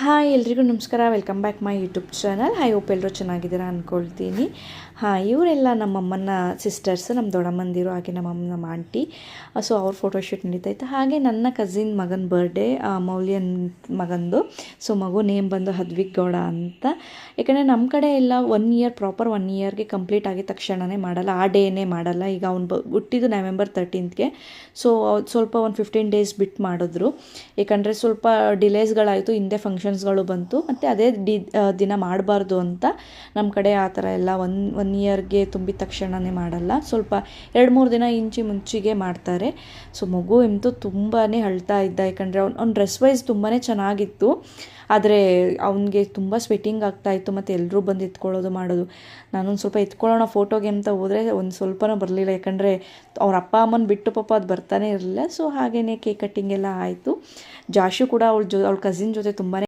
Hi ಎಲ್ರಿಗೂ ನಮಸ್ಕಾರ, welcome back my YouTube channel. I hope ಎಲ್ಲರೂ ಚೆನ್ನಾಗಿದ್ದೀರಾ ಅಂದ್ಕೊಳ್ತೀನಿ. ಇವರೆಲ್ಲ ನಮ್ಮಮ್ಮನ ಸಿಸ್ಟರ್ಸ್, ನಮ್ಮ ದೊಡ್ಡಮ್ಮಂದಿರು, ಹಾಗೆ ನಮ್ಮ ಆಂಟಿ. ಸೊ ಅವ್ರ ಫೋಟೋಶೂಟ್ ನಡೀತಾಯಿತ್ತು. ಹಾಗೆ ನನ್ನ ಕಸಿನ್ ಮಗನ ಬರ್ಡೇ, ಮೌಲ್ಯನ್ ಮಗಂದು. ಸೊ ಮಗು ನೇಮ್ ಬಂದು ಹದ್ವಿಕ್ ಗೌಡ ಅಂತ. ಯಾಕಂದರೆ ನಮ್ಮ ಕಡೆ ಎಲ್ಲ 1 ಇಯರ್ ಪ್ರಾಪರ್ 1 ಇಯರ್ಗೆ ಕಂಪ್ಲೀಟ್ ಆಗಿದ ತಕ್ಷಣವೇ ಮಾಡಲ್ಲ, ಆ ಡೇನೇ ಮಾಡಲ್ಲ. ಈಗ ಅವ್ನು ಹುಟ್ಟಿದ್ದು ನವೆಂಬರ್ 13ಗೆ. ಸೊ ಸ್ವಲ್ಪ ಒಂದು 15 ಡೇಸ್ ಬಿಟ್ಟು ಮಾಡಿದ್ರು. ಏಕೆಂದರೆ ಸ್ವಲ್ಪ ಡಿಲೇಸ್ಗಳಾಯಿತು, ಹಿಂದೆ ಫಂಕ್ಷನ್ಸ್ಗಳು ಬಂತು, ಮತ್ತು ಅದೇ ದಿನ ಮಾಡಬಾರ್ದು ಅಂತ ನಮ್ಮ ಕಡೆ ಆ ಥರ ಎಲ್ಲ 1 ಇಯರ್ಗೆ ತುಂಬಿದ ತಕ್ಷಣವೇ ಮಾಡಲ್ಲ, ಸ್ವಲ್ಪ 2-3 ದಿನ ಮುಂಚೆಗೆ ಮಾಡ್ತಾರೆ. ಸೊ ಮಗು ಎಂತೂ ತುಂಬಾ ಅಳ್ತಾ ಇದ್ದ. ಯಾಕಂದರೆ ಅವ್ನು ಡ್ರೆಸ್ ವೈಸ್ ತುಂಬಾ ಚೆನ್ನಾಗಿತ್ತು, ಆದರೆ ಅವನಿಗೆ ತುಂಬ ಸ್ವೆಟ್ಟಿಂಗ್ ಆಗ್ತಾಯಿತ್ತು, ಮತ್ತು ಎಲ್ಲರೂ ಬಂದು ಎತ್ಕೊಳ್ಳೋದು ಮಾಡೋದು. ನಾನೊಂದು ಸ್ವಲ್ಪ ಎತ್ಕೊಳ್ಳೋಣ ಫೋಟೋಗೆ ಅಂತ ಹೋದರೆ ಒಂದು ಸ್ವಲ್ಪನೂ ಬರಲಿಲ್ಲ. ಯಾಕಂದರೆ ಅವ್ರ ಅಪ್ಪ ಅಮ್ಮನ ಬಿಟ್ಟು ಪಾಪ ಅದು ಬರ್ತಾನೆ ಇರಲಿಲ್ಲ. ಸೊ ಹಾಗೆಯೇ ಕೇಕ್ ಕಟ್ಟಿಂಗ್ ಎಲ್ಲ ಆಯಿತು. ಜಾಶು ಕೂಡ ಅವಳ ಕಸಿನ್ ಜೊತೆ ತುಂಬಾ